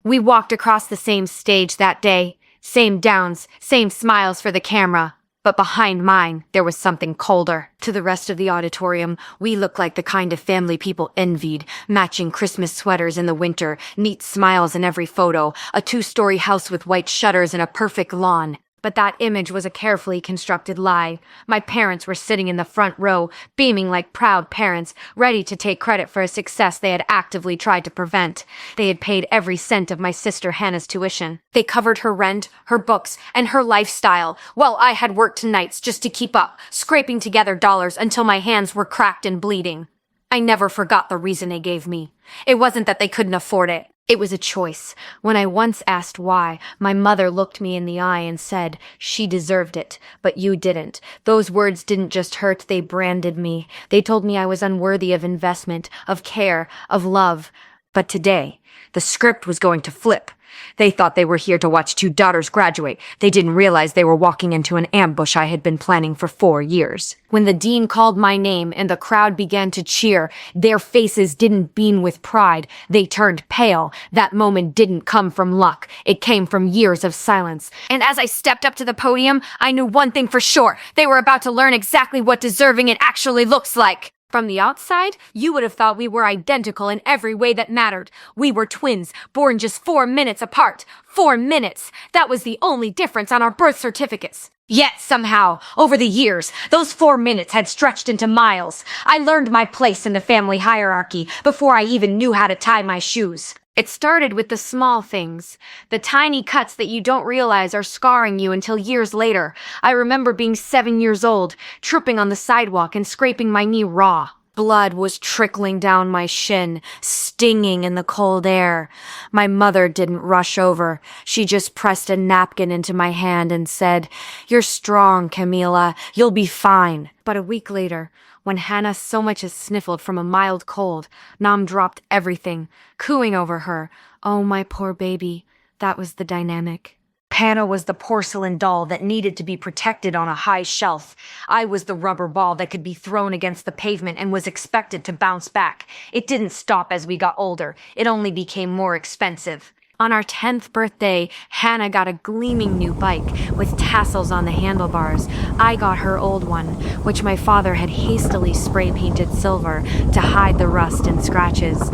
We walked across the same stage that day, same downs, same smiles for the camera. But behind mine, there was something colder. To the rest of the auditorium, we looked like the kind of family people envied, matching Christmas sweaters in the winter, neat smiles in every photo, a 2-story house with white shutters and a perfect lawn. But that image was a carefully constructed lie. My parents were sitting in the front row, beaming like proud parents, ready to take credit for a success they had actively tried to prevent. They had paid every cent of my sister Hannah's tuition. They covered her rent, her books, and her lifestyle, while I had worked nights just to keep up, scraping together dollars until my hands were cracked and bleeding. I never forgot the reason they gave me. It wasn't that they couldn't afford it. It was a choice. When I once asked why, my mother looked me in the eye and said, "She deserved it, but you didn't." Those words didn't just hurt, they branded me. They told me I was unworthy of investment, of care, of love. But today, the script was going to flip. They thought they were here to watch 2 daughters graduate. They didn't realize they were walking into an ambush I had been planning for 4 years. When the dean called my name and the crowd began to cheer, their faces didn't beam with pride. They turned pale. That moment didn't come from luck. It came from years of silence. And as I stepped up to the podium, I knew one thing for sure. They were about to learn exactly what deserving it actually looks like. From the outside, you would have thought we were identical in every way that mattered. We were twins, born just 4 minutes apart. 4 minutes! That was the only difference on our birth certificates. Yet, somehow, over the years, those 4 minutes had stretched into miles. I learned my place in the family hierarchy before I even knew how to tie my shoes. It started with the small things, the tiny cuts that you don't realize are scarring you until years later. I remember being 7 years old, tripping on the sidewalk and scraping my knee raw. Blood was trickling down my shin, stinging in the cold air. My mother didn't rush over. She just pressed a napkin into my hand and said, "You're strong, Camila. You'll be fine." But a week later, when Hannah so much as sniffled from a mild cold, Nam dropped everything, cooing over her. Oh, my poor baby. That was the dynamic. Hannah was the porcelain doll that needed to be protected on a high shelf. I was the rubber ball that could be thrown against the pavement and was expected to bounce back. It didn't stop as we got older. It only became more expensive. On our 10th birthday, Hannah got a gleaming new bike with tassels on the handlebars. I got her old one, which my father had hastily spray-painted silver to hide the rust and scratches.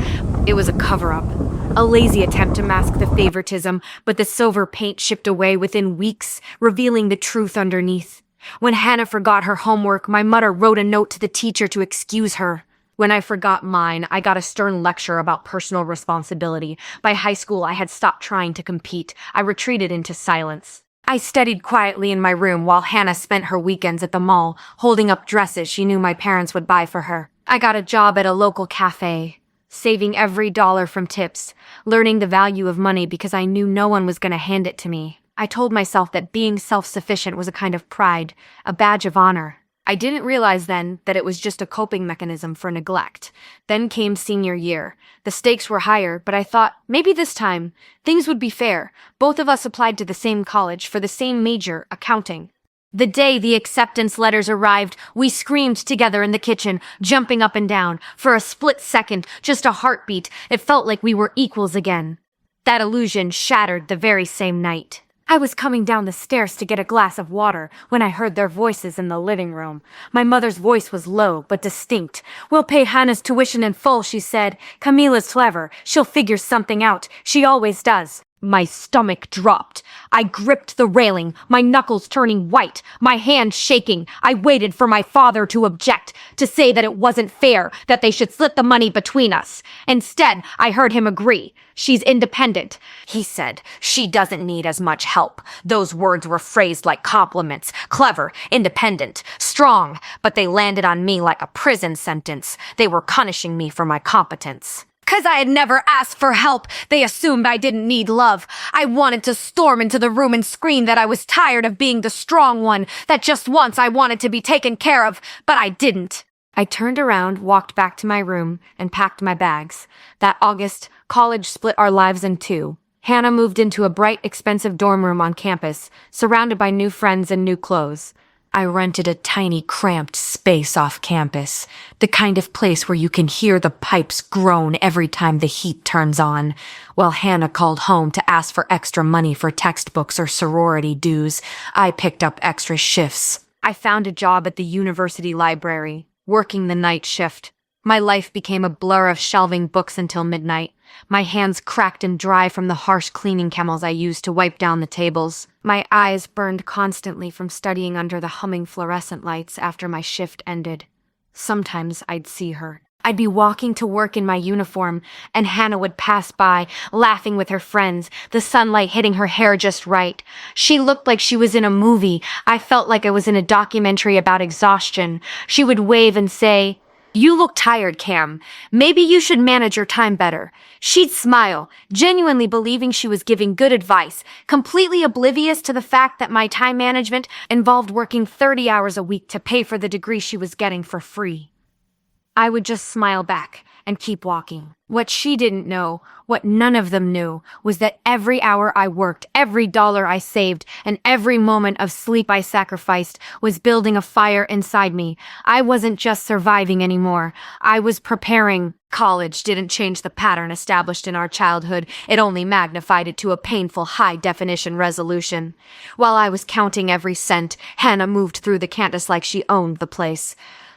It was a cover-up, a lazy attempt to mask the favoritism, but the silver paint chipped away within weeks, revealing the truth underneath. When Hannah forgot her homework, my mother wrote a note to the teacher to excuse her. When I forgot mine, I got a stern lecture about personal responsibility. By high school, I had stopped trying to compete. I retreated into silence. I studied quietly in my room while Hannah spent her weekends at the mall, holding up dresses she knew my parents would buy for her. I got a job at a local cafe, saving every dollar from tips, learning the value of money because I knew no one was going to hand it to me. I told myself that being self-sufficient was a kind of pride, a badge of honor. I didn't realize then that it was just a coping mechanism for neglect. Then came senior year. The stakes were higher, but I thought, maybe this time, things would be fair. Both of us applied to the same college for the same major, accounting. The day the acceptance letters arrived, we screamed together in the kitchen, jumping up and down. For a split second, just a heartbeat, it felt like we were equals again. That illusion shattered the very same night. I was coming down the stairs to get a glass of water when I heard their voices in the living room. My mother's voice was low but distinct. "We'll pay Hannah's tuition in full," she said. "Camila's clever. She'll figure something out. She always does." My stomach dropped. I gripped the railing, my knuckles turning white, my hand shaking. I waited for my father to object, to say that it wasn't fair, that they should split the money between us. Instead, I heard him agree. "She's independent," he said. "She doesn't need as much help." Those words were phrased like compliments. Clever, independent, strong, but they landed on me like a prison sentence. They were punishing me for my competence. 'Cause I had never asked for help, they assumed I didn't need love. I wanted to storm into the room and scream that I was tired of being the strong one, that just once I wanted to be taken care of, but I didn't. I turned around, walked back to my room, and packed my bags. That August, college split our lives in two. Hannah moved into a bright, expensive dorm room on campus, surrounded by new friends and new clothes. I rented a tiny, cramped space off campus, the kind of place where you can hear the pipes groan every time the heat turns on. While Hannah called home to ask for extra money for textbooks or sorority dues, I picked up extra shifts. I found a job at the university library, working the night shift. My life became a blur of shelving books until midnight. My hands cracked and dry from the harsh cleaning chemicals I used to wipe down the tables. My eyes burned constantly from studying under the humming fluorescent lights after my shift ended. Sometimes I'd see her. I'd be walking to work in my uniform, and Hannah would pass by, laughing with her friends, the sunlight hitting her hair just right. She looked like she was in a movie. I felt like I was in a documentary about exhaustion. She would wave and say, "You look tired, Cam. Maybe you should manage your time better." She'd smile, genuinely believing she was giving good advice, completely oblivious to the fact that my time management involved working 30 hours a week to pay for the degree she was getting for free. I would just smile back and keep walking. What she didn't know, what none of them knew, was that every hour I worked, every dollar I saved, and every moment of sleep I sacrificed was building a fire inside me. I wasn't just surviving anymore. I was preparing. College didn't change the pattern established in our childhood. It only magnified it to a painful high-definition resolution. While I was counting every cent, Hannah moved through the campus like she owned the place.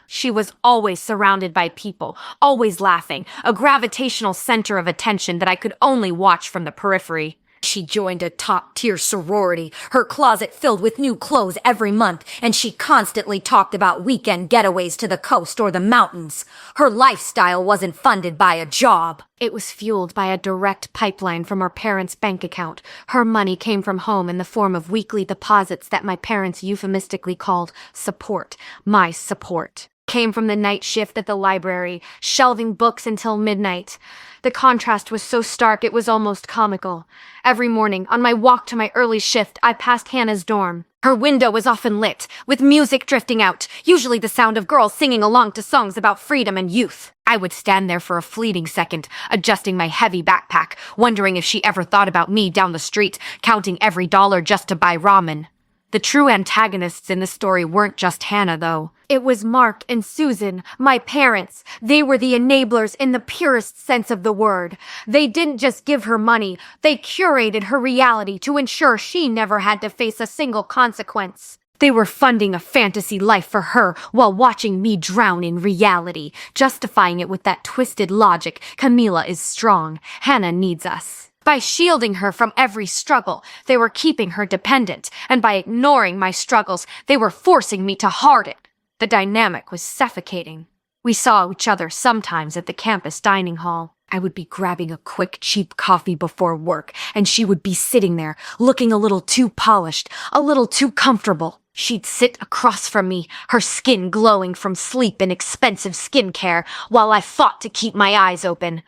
She was always surrounded by people, always laughing, a gravitational center of attention that I could only watch from the periphery. She joined a top-tier sorority, her closet filled with new clothes every month, and she constantly talked about weekend getaways to the coast or the mountains. Her lifestyle wasn't funded by a job. It was fueled by a direct pipeline from her parents' bank account. Her money came from home in the form of weekly deposits that my parents euphemistically called support. My support came from the night shift at the library, shelving books until midnight. The contrast was so stark it was almost comical. Every morning, on my walk to my early shift, I passed Hannah's dorm. Her window was often lit, with music drifting out, usually the sound of girls singing along to songs about freedom and youth. I would stand there for a fleeting second, adjusting my heavy backpack, wondering if she ever thought about me down the street, counting every dollar just to buy ramen. The true antagonists in the story weren't just Hannah, though. It was Mark and Susan, my parents. They were the enablers in the purest sense of the word. They didn't just give her money, they curated her reality to ensure she never had to face a single consequence. They were funding a fantasy life for her while watching me drown in reality, justifying it with that twisted logic, "Camila is strong, Hannah needs us." By shielding her from every struggle, they were keeping her dependent, and by ignoring my struggles, they were forcing me to harden. The dynamic was suffocating. We saw each other sometimes at the campus dining hall. I would be grabbing a quick, cheap coffee before work, and she would be sitting there, looking a little too polished, a little too comfortable. She'd sit across from me, her skin glowing from sleep and expensive skincare, while I fought to keep my eyes open.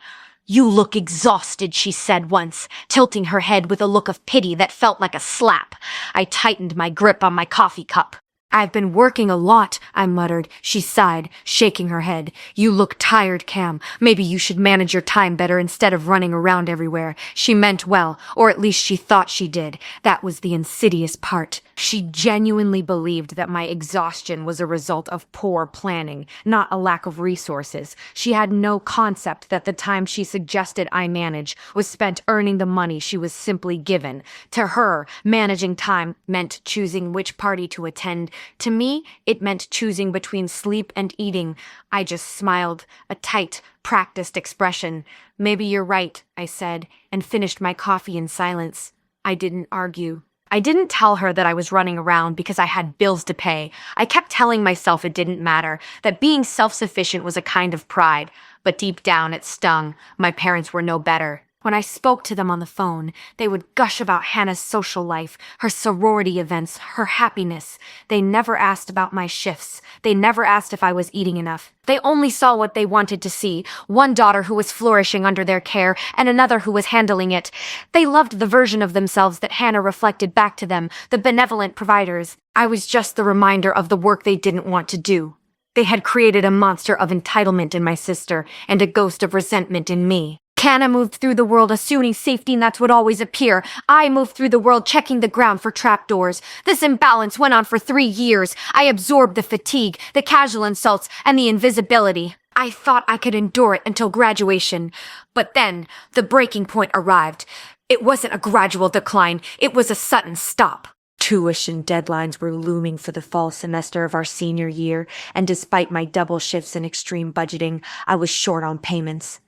"You look exhausted," she said once, tilting her head with a look of pity that felt like a slap. I tightened my grip on my coffee cup. "I've been working a lot," I muttered. She sighed, shaking her head. "You look tired, Cam. Maybe you should manage your time better instead of running around everywhere." She meant well, or at least she thought she did. That was the insidious part. She genuinely believed that my exhaustion was a result of poor planning, not a lack of resources. She had no concept that the time she suggested I manage was spent earning the money she was simply given. To her, managing time meant choosing which party to attend. To me, it meant choosing between sleep and eating. I just smiled, a tight, practiced expression. "Maybe you're right," I said, and finished my coffee in silence. I didn't argue. I didn't tell her that I was running around because I had bills to pay. I kept telling myself it didn't matter, that being self-sufficient was a kind of pride. But deep down it stung. My parents were no better. When I spoke to them on the phone, they would gush about Hannah's social life, her sorority events, her happiness. They never asked about my shifts. They never asked if I was eating enough. They only saw what they wanted to see, one daughter who was flourishing under their care and another who was handling it. They loved the version of themselves that Hannah reflected back to them, the benevolent providers. I was just the reminder of the work they didn't want to do. They had created a monster of entitlement in my sister and a ghost of resentment in me. Canna moved through the world assuming safety, and that's what always appear. I moved through the world checking the ground for trapdoors. This imbalance went on for 3 years. I absorbed the fatigue, the casual insults, and the invisibility. I thought I could endure it until graduation. But then, the breaking point arrived. It wasn't a gradual decline, it was a sudden stop. Tuition deadlines were looming for the fall semester of our senior year, and despite my double shifts and extreme budgeting, I was short on payments.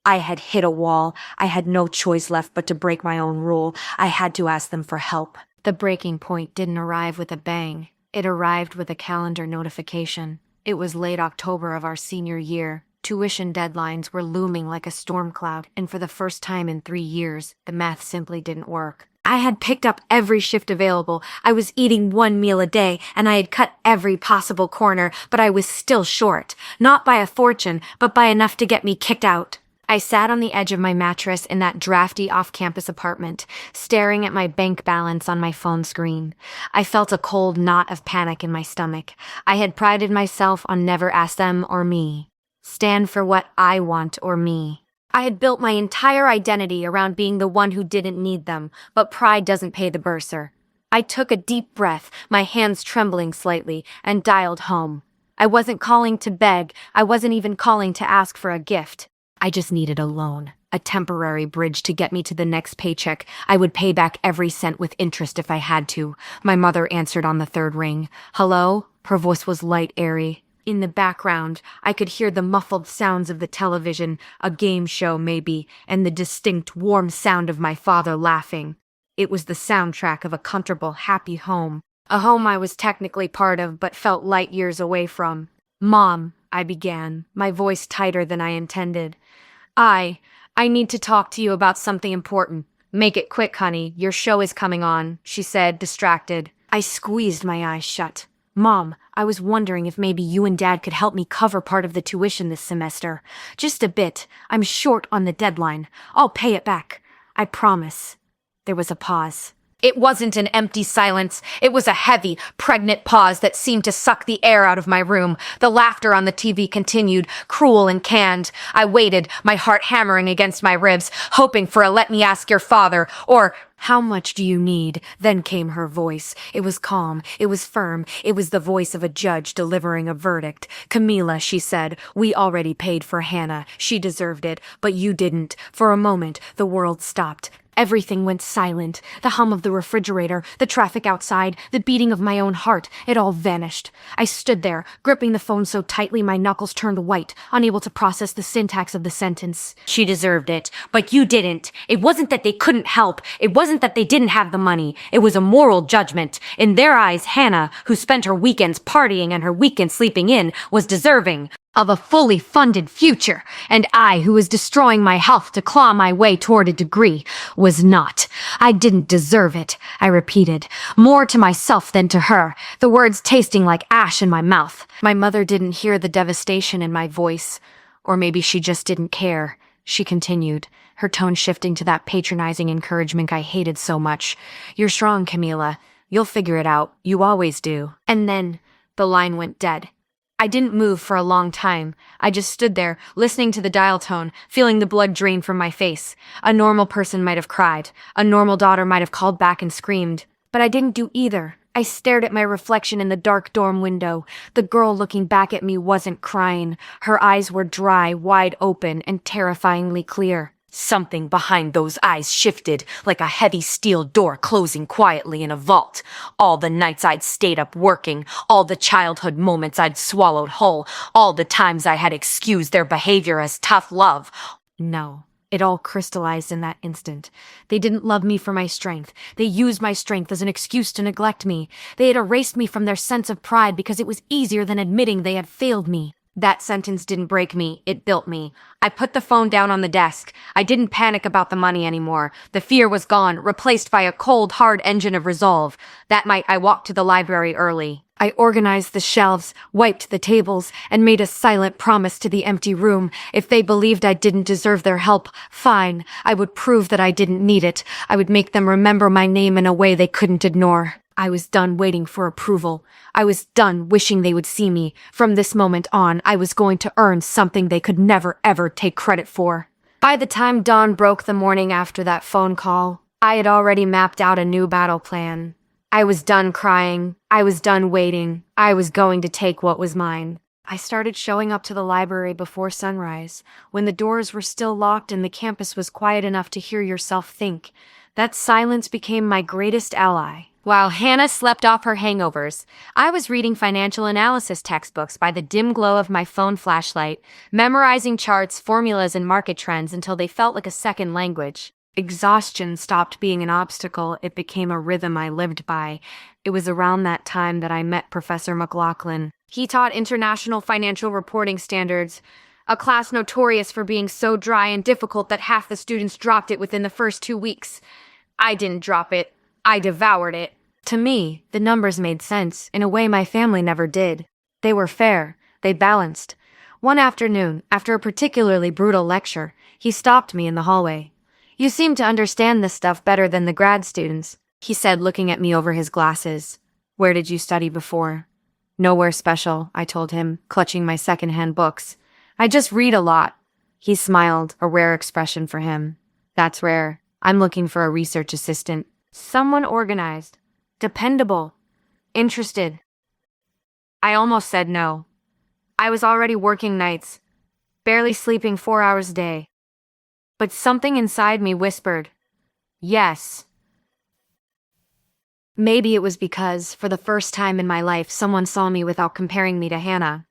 I had hit a wall. I had no choice left but to break my own rule. I had to ask them for help. The breaking point didn't arrive with a bang. It arrived with a calendar notification. It was late October of our senior year. Tuition deadlines were looming like a storm cloud, and for the first time in 3 years, the math simply didn't work. I had picked up every shift available. I was eating 1 meal a day, and I had cut every possible corner, but I was still short. Not by a fortune, but by enough to get me kicked out. I sat on the edge of my mattress in that drafty off-campus apartment, staring at my bank balance on my phone screen. I felt a cold knot of panic in my stomach. I had prided myself on never ask them or me. Stand for what I want or me. I had built my entire identity around being the one who didn't need them, but pride doesn't pay the bursar. I took a deep breath, my hands trembling slightly, and dialed home. I wasn't calling to beg. I wasn't even calling to ask for a gift. I just needed a loan, a temporary bridge to get me to the next paycheck. I would pay back every cent with interest if I had to. My mother answered on the third ring. Hello? Her voice was light, airy. In the background, I could hear the muffled sounds of the television, a game show maybe, and the distinct, warm sound of my father laughing. It was the soundtrack of a comfortable, happy home. A home I was technically part of but felt light years away from. Mom, I began, my voice tighter than I intended. I need to talk to you about something important. Make it quick, honey. Your show is coming on, she said, distracted. I squeezed my eyes shut. Mom, I was wondering if maybe you and Dad could help me cover part of the tuition this semester. Just a bit. I'm short on the deadline. I'll pay it back. I promise. There was a pause. It wasn't an empty silence. It was a heavy, pregnant pause that seemed to suck the air out of my room. The laughter on the TV continued, cruel and canned. I waited, my heart hammering against my ribs, hoping for a "let me ask your father," or "how much do you need?" Then came her voice. It was calm. It was firm. It was the voice of a judge delivering a verdict. "Camila," she said, "we already paid for Hannah. She deserved it, but you didn't." For a moment, the world stopped. Everything went silent. The hum of the refrigerator, the traffic outside, the beating of my own heart, it all vanished. I stood there, gripping the phone so tightly my knuckles turned white, unable to process the syntax of the sentence. She deserved it, but you didn't. It wasn't that they couldn't help. It wasn't that they didn't have the money. It was a moral judgment. In their eyes, Hannah, who spent her weekends partying and her weekends sleeping in, was deserving of a fully funded future, and I, who was destroying my health to claw my way toward a degree, was not. I didn't deserve it, I repeated, more to myself than to her, the words tasting like ash in my mouth. My mother didn't hear the devastation in my voice, or maybe she just didn't care. She continued, her tone shifting to that patronizing encouragement I hated so much. "You're strong, Camila. You'll figure it out. You always do." And then the line went dead. I didn't move for a long time. I just stood there, listening to the dial tone, feeling the blood drain from my face. A normal person might have cried. A normal daughter might have called back and screamed. But I didn't do either. I stared at my reflection in the dark dorm window. The girl looking back at me wasn't crying. Her eyes were dry, wide open, and terrifyingly clear. Something behind those eyes shifted, like a heavy steel door closing quietly in a vault. All the nights I'd stayed up working, all the childhood moments I'd swallowed whole, all the times I had excused their behavior as tough love. No, it all crystallized in that instant. They didn't love me for my strength. They used my strength as an excuse to neglect me. They had erased me from their sense of pride because it was easier than admitting they had failed me. That sentence didn't break me, it built me. I put the phone down on the desk. I didn't panic about the money anymore. The fear was gone, replaced by a cold, hard engine of resolve. That night I walked to the library early. I organized the shelves, wiped the tables, and made a silent promise to the empty room. If they believed I didn't deserve their help, fine. I would prove that I didn't need it. I would make them remember my name in a way they couldn't ignore. I was done waiting for approval. I was done wishing they would see me. From this moment on, I was going to earn something they could never, ever take credit for. By the time dawn broke the morning after that phone call, I had already mapped out a new battle plan. I was done crying. I was done waiting. I was going to take what was mine. I started showing up to the library before sunrise, when the doors were still locked and the campus was quiet enough to hear yourself think. That silence became my greatest ally. While Hannah slept off her hangovers, I was reading financial analysis textbooks by the dim glow of my phone flashlight, memorizing charts, formulas, and market trends until they felt like a second language. Exhaustion stopped being an obstacle. It became a rhythm I lived by. It was around that time that I met Professor McLaughlin. He taught international financial reporting standards, a class notorious for being so dry and difficult that half the students dropped it within the first 2 weeks. I didn't drop it. I devoured it. To me, the numbers made sense in a way my family never did. They were fair. They balanced. One afternoon, after a particularly brutal lecture, he stopped me in the hallway. "You seem to understand this stuff better than the grad students," he said, looking at me over his glasses. "Where did you study before?" "Nowhere special," I told him, clutching my secondhand books. "I just read a lot." He smiled, a rare expression for him. "That's rare. I'm looking for a research assistant. Someone organized, dependable, interested." I almost said no. I was already working nights, barely sleeping 4 hours a day. But something inside me whispered, yes. Maybe it was because, for the first time in my life, someone saw me without comparing me to Hannah.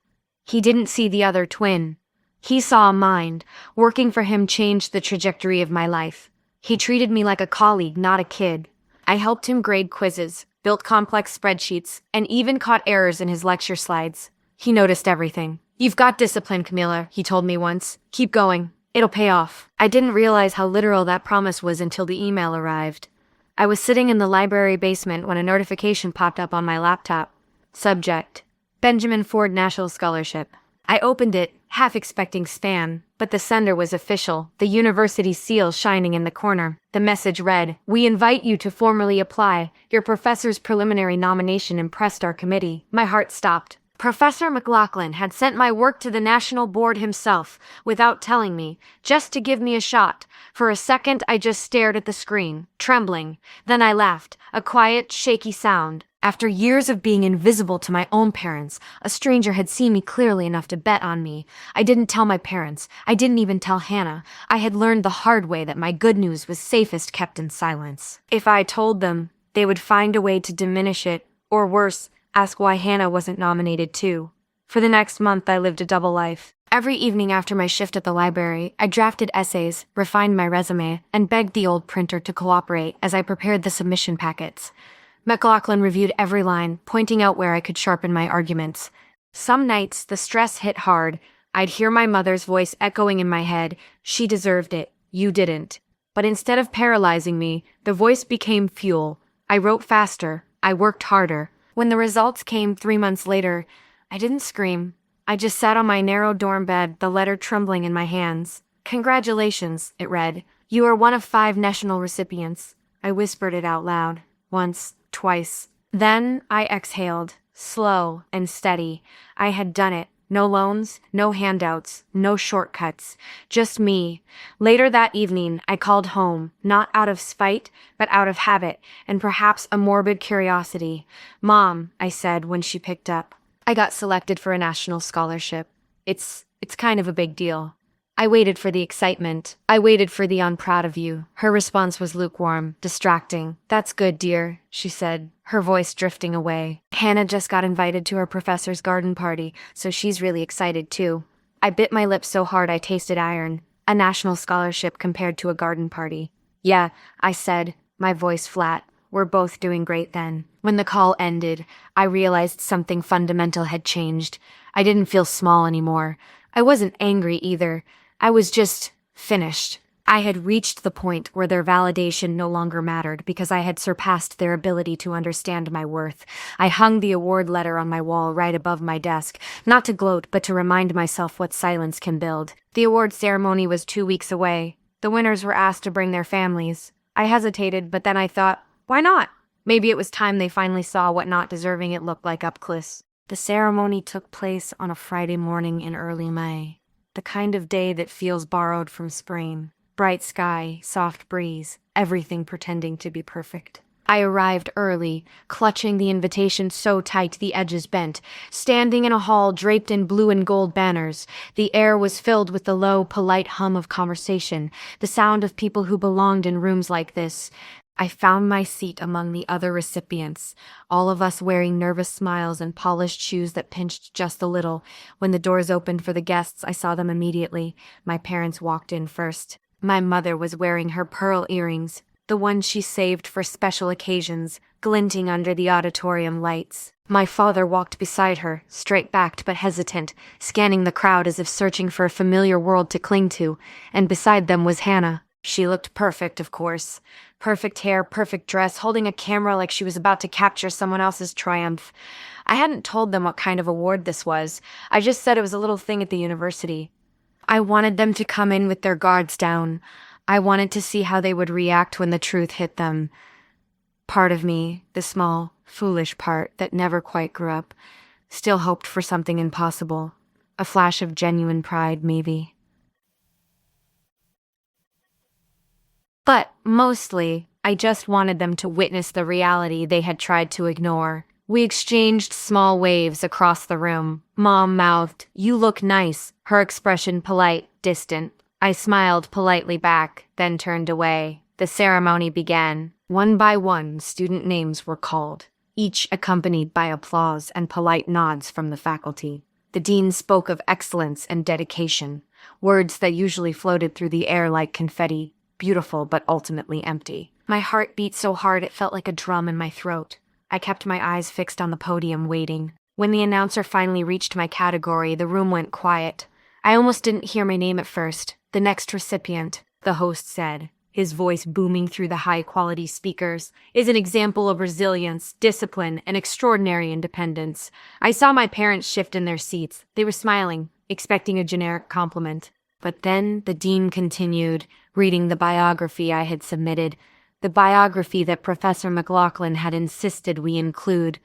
He didn't see the other twin. He saw a mind. Working for him changed the trajectory of my life. He treated me like a colleague, not a kid. I helped him grade quizzes, built complex spreadsheets, and even caught errors in his lecture slides. He noticed everything. "You've got discipline, Camila," he told me once. "Keep going. It'll pay off." I didn't realize how literal that promise was until the email arrived. I was sitting in the library basement when a notification popped up on my laptop. Subject: Benjamin Ford National Scholarship. I opened it, half expecting spam, but the sender was official, the university seal shining in the corner. The message read, "We invite you to formally apply. Your professor's preliminary nomination impressed our committee." My heart stopped. Professor McLaughlin had sent my work to the national board himself, without telling me, just to give me a shot. For a second, I just stared at the screen, trembling. Then I laughed, a quiet, shaky sound. After years of being invisible to my own parents, a stranger had seen me clearly enough to bet on me. I didn't tell my parents. I didn't even tell Hannah. I had learned the hard way that my good news was safest kept in silence. If I told them, they would find a way to diminish it, or worse, ask why Hannah wasn't nominated too. For the next month, I lived a double life. Every evening after my shift at the library, I drafted essays, refined my resume, and begged the old printer to cooperate as I prepared the submission packets. McLaughlin reviewed every line, pointing out where I could sharpen my arguments. Some nights, the stress hit hard. I'd hear my mother's voice echoing in my head, "She deserved it. You didn't." But instead of paralyzing me, the voice became fuel. I wrote faster. I worked harder. When the results came 3 months later, I didn't scream. I just sat on my narrow dorm bed, the letter trembling in my hands. "Congratulations," it read. "You are one of 5 national recipients." I whispered it out loud. Once, twice. Then I exhaled, slow and steady. I had done it. No loans, no handouts, no shortcuts. Just me. Later that evening, I called home, not out of spite, but out of habit, and perhaps a morbid curiosity. "Mom," I said when she picked up, "I got selected for a national scholarship. It's kind of a big deal." I waited for the excitement. I waited for the "I'm proud of you." Her response was lukewarm, distracting. "That's good, dear," she said, her voice drifting away. "Hannah just got invited to her professor's garden party, so she's really excited too." I bit my lip so hard I tasted iron. A national scholarship compared to a garden party. "Yeah," I said, my voice flat. "We're both doing great then." When the call ended, I realized something fundamental had changed. I didn't feel small anymore. I wasn't angry either. I was just finished. I had reached the point where their validation no longer mattered because I had surpassed their ability to understand my worth. I hung the award letter on my wall right above my desk, not to gloat but to remind myself what silence can build. The award ceremony was 2 weeks away. The winners were asked to bring their families. I hesitated, but then I thought, why not? Maybe it was time they finally saw what not deserving it looked like up close. The ceremony took place on a Friday morning in early May. The kind of day that feels borrowed from spring. Bright sky, soft breeze, everything pretending to be perfect. I arrived early, clutching the invitation so tight the edges bent, standing in a hall draped in blue and gold banners. The air was filled with the low, polite hum of conversation, the sound of people who belonged in rooms like this. I found my seat among the other recipients, all of us wearing nervous smiles and polished shoes that pinched just a little. When the doors opened for the guests, I saw them immediately. My parents walked in first. My mother was wearing her pearl earrings, the ones she saved for special occasions, glinting under the auditorium lights. My father walked beside her, straight-backed but hesitant, scanning the crowd as if searching for a familiar world to cling to, and beside them was Hannah. She looked perfect, of course. Perfect hair, perfect dress, holding a camera like she was about to capture someone else's triumph. I hadn't told them what kind of award this was. I just said it was a little thing at the university. I wanted them to come in with their guards down. I wanted to see how they would react when the truth hit them. Part of me, the small, foolish part that never quite grew up, still hoped for something impossible. A flash of genuine pride, maybe. But mostly, I just wanted them to witness the reality they had tried to ignore. We exchanged small waves across the room. Mom mouthed, "You look nice," her expression polite, distant. I smiled politely back, then turned away. The ceremony began. One by one, student names were called, each accompanied by applause and polite nods from the faculty. The dean spoke of excellence and dedication, words that usually floated through the air like confetti, beautiful but ultimately empty. My heart beat so hard it felt like a drum in my throat. I kept my eyes fixed on the podium, waiting. When the announcer finally reached my category, the room went quiet. I almost didn't hear my name at first. "The next recipient," the host said, his voice booming through the high-quality speakers, "is an example of resilience, discipline, and extraordinary independence." I saw my parents shift in their seats. They were smiling, expecting a generic compliment. But then the dean continued, reading the biography I had submitted, the biography that Professor McLaughlin had insisted we include.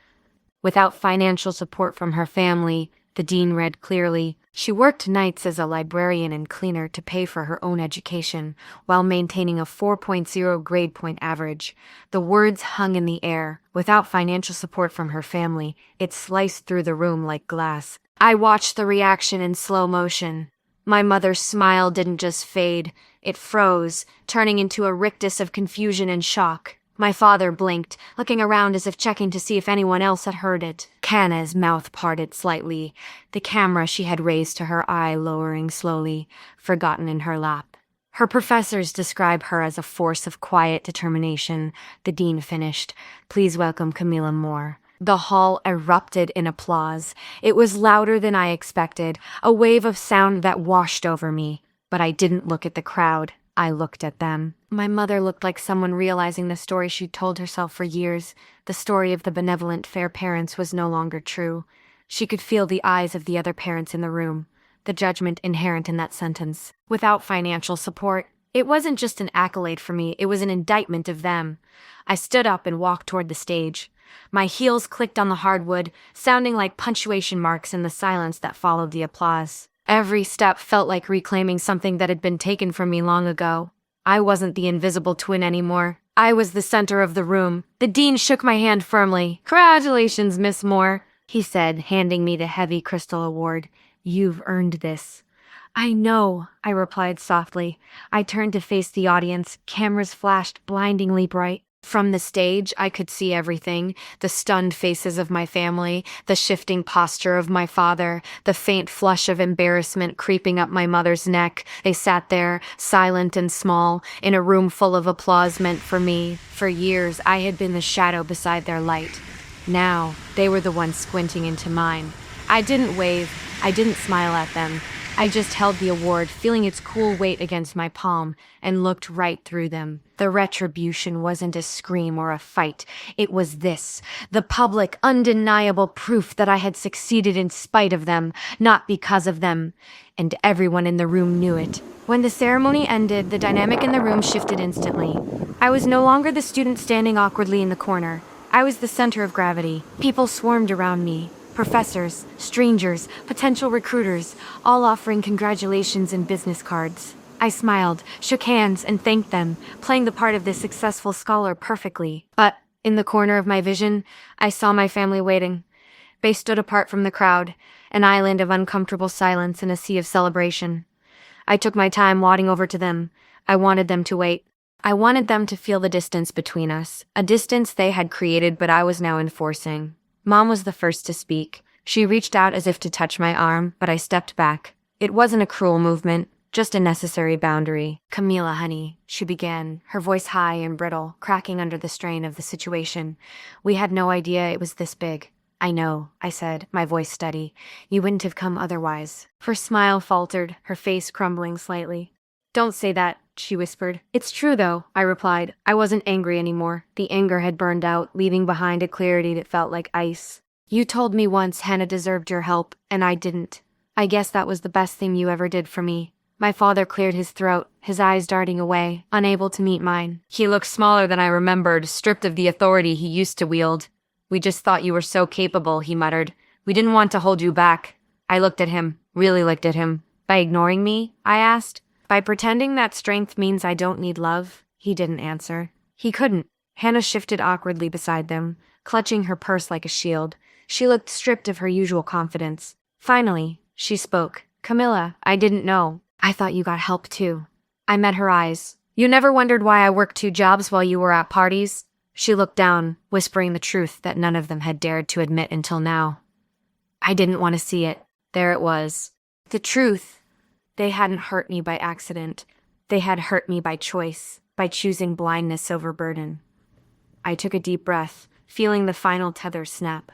Without financial support from her family, the dean read clearly, she worked nights as a librarian and cleaner to pay for her own education, while maintaining a 4.0 grade point average. The words hung in the air. Without financial support from her family, it sliced through the room like glass. I watched the reaction in slow motion. My mother's smile didn't just fade, it froze, turning into a rictus of confusion and shock. My father blinked, looking around as if checking to see if anyone else had heard it. Hannah's mouth parted slightly, the camera she had raised to her eye lowering slowly, forgotten in her lap. Her professors describe her as a force of quiet determination, the dean finished. "Please welcome Camila Moore." The hall erupted in applause. It was louder than I expected, a wave of sound that washed over me. But I didn't look at the crowd. I looked at them. My mother looked like someone realizing the story she'd told herself for years. The story of the benevolent, fair parents was no longer true. She could feel the eyes of the other parents in the room, the judgment inherent in that sentence. Without financial support, it wasn't just an accolade for me, it was an indictment of them. I stood up and walked toward the stage. My heels clicked on the hardwood, sounding like punctuation marks in the silence that followed the applause. Every step felt like reclaiming something that had been taken from me long ago. I wasn't the invisible twin anymore. I was the center of the room. The dean shook my hand firmly. "Congratulations, Miss Moore," he said, handing me the heavy crystal award. "You've earned this." "I know," I replied softly. I turned to face the audience. Cameras flashed blindingly bright. From the stage, I could see everything, the stunned faces of my family, the shifting posture of my father, the faint flush of embarrassment creeping up my mother's neck. They sat there, silent and small, in a room full of applause meant for me. For years, I had been the shadow beside their light. Now, they were the ones squinting into mine. I didn't wave, I didn't smile at them. I just held the award, feeling its cool weight against my palm, and looked right through them. The retribution wasn't a scream or a fight. It was this, the public, undeniable proof that I had succeeded in spite of them, not because of them. And everyone in the room knew it. When the ceremony ended, the dynamic in the room shifted instantly. I was no longer the student standing awkwardly in the corner. I was the center of gravity. People swarmed around me. Professors, strangers, potential recruiters, all offering congratulations and business cards. I smiled, shook hands, and thanked them, playing the part of this successful scholar perfectly. But, in the corner of my vision, I saw my family waiting. They stood apart from the crowd, an island of uncomfortable silence in a sea of celebration. I took my time wadding over to them. I wanted them to wait. I wanted them to feel the distance between us, a distance they had created but I was now enforcing. Mom was the first to speak. She reached out as if to touch my arm, but I stepped back. It wasn't a cruel movement, just a necessary boundary. "Camila, honey," she began, her voice high and brittle, cracking under the strain of the situation. "We had no idea it was this big." "I know," I said, my voice steady. "You wouldn't have come otherwise." Her smile faltered, her face crumbling slightly. "Don't say that," she whispered. "It's true, though," I replied. I wasn't angry anymore. The anger had burned out, leaving behind a clarity that felt like ice. "You told me once Hannah deserved your help, and I didn't. I guess that was the best thing you ever did for me." My father cleared his throat, his eyes darting away, unable to meet mine. He looked smaller than I remembered, stripped of the authority he used to wield. "We just thought you were so capable," he muttered. "We didn't want to hold you back." I looked at him, really looked at him. "By ignoring me?" I asked. "By pretending that strength means I don't need love?" He didn't answer. He couldn't. Hannah shifted awkwardly beside them, clutching her purse like a shield. She looked stripped of her usual confidence. Finally, she spoke. "Camila, I didn't know. I thought you got help too." I met her eyes. "You never wondered why I worked 2 jobs while you were at parties?" She looked down, whispering the truth that none of them had dared to admit until now. I didn't want to see it. There it was. The truth. They hadn't hurt me by accident. They had hurt me by choice, by choosing blindness over burden. I took a deep breath, feeling the final tether snap.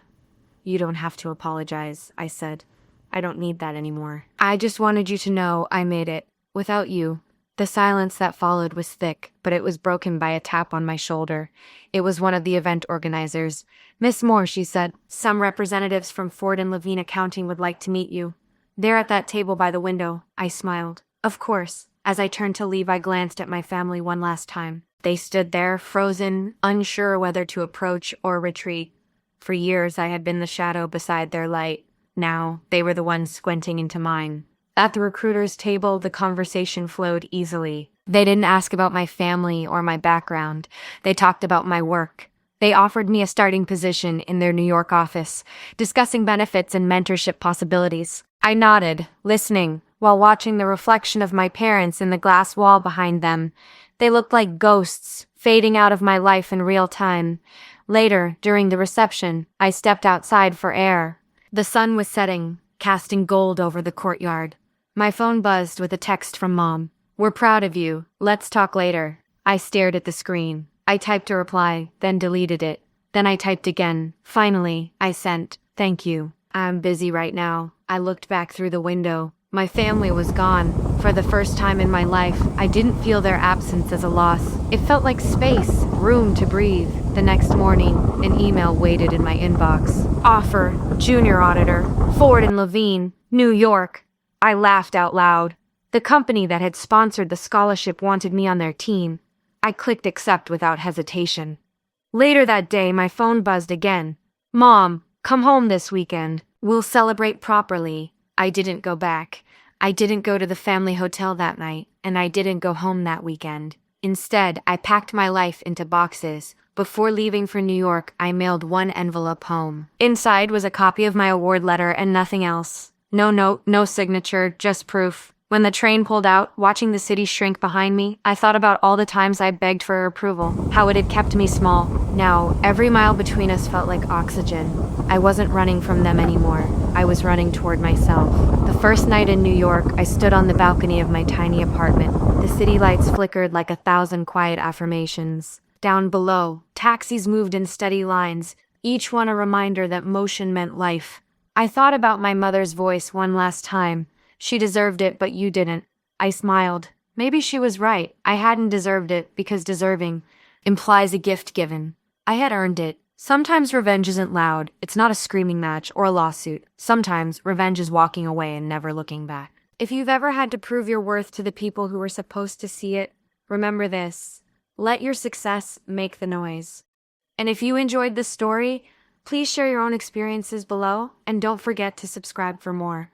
"You don't have to apologize," I said. "I don't need that anymore. I just wanted you to know I made it. Without you." The silence that followed was thick, but it was broken by a tap on my shoulder. It was one of the event organizers. "Miss Moore," she said, "some representatives from Ford and Levine Accounting would like to meet you. They're at that table by the window." I smiled. "Of course." As I turned to leave, I glanced at my family one last time. They stood there, frozen, unsure whether to approach or retreat. For years, I had been the shadow beside their light. Now, they were the ones squinting into mine. At the recruiter's table, the conversation flowed easily. They didn't ask about my family or my background. They talked about my work. They offered me a starting position in their New York office, discussing benefits and mentorship possibilities. I nodded, listening, while watching the reflection of my parents in the glass wall behind them. They looked like ghosts, fading out of my life in real time. Later, during the reception, I stepped outside for air. The sun was setting, casting gold over the courtyard. My phone buzzed with a text from Mom. "We're proud of you. Let's talk later." I stared at the screen. I typed a reply, then deleted it. Then I typed again. Finally, I sent, "Thank you. I'm busy right now." I looked back through the window. My family was gone. For the first time in my life, I didn't feel their absence as a loss. It felt like space, room to breathe. The next morning, an email waited in my inbox. "Offer, junior auditor, Ford and Levine, New York." I laughed out loud. The company that had sponsored the scholarship wanted me on their team. I clicked accept without hesitation. Later that day, my phone buzzed again. "Mom, come home this weekend. We'll celebrate properly." I didn't go back. I didn't go to the family hotel that night, and I didn't go home that weekend. Instead, I packed my life into boxes. Before leaving for New York, I mailed one envelope home. Inside was a copy of my award letter and nothing else. No note, no signature, just proof. When the train pulled out, watching the city shrink behind me, I thought about all the times I begged for her approval, how it had kept me small. Now, every mile between us felt like oxygen. I wasn't running from them anymore. I was running toward myself. The first night in New York, I stood on the balcony of my tiny apartment. The city lights flickered like 1,000 quiet affirmations. Down below, taxis moved in steady lines, each one a reminder that motion meant life. I thought about my mother's voice one last time. "She deserved it, but you didn't." I smiled. Maybe she was right. I hadn't deserved it, because deserving implies a gift given. I had earned it. Sometimes revenge isn't loud. It's not a screaming match or a lawsuit. Sometimes revenge is walking away and never looking back. If you've ever had to prove your worth to the people who were supposed to see it, remember this. Let your success make the noise. And if you enjoyed this story, Please share your own experiences below, and don't forget to subscribe for more.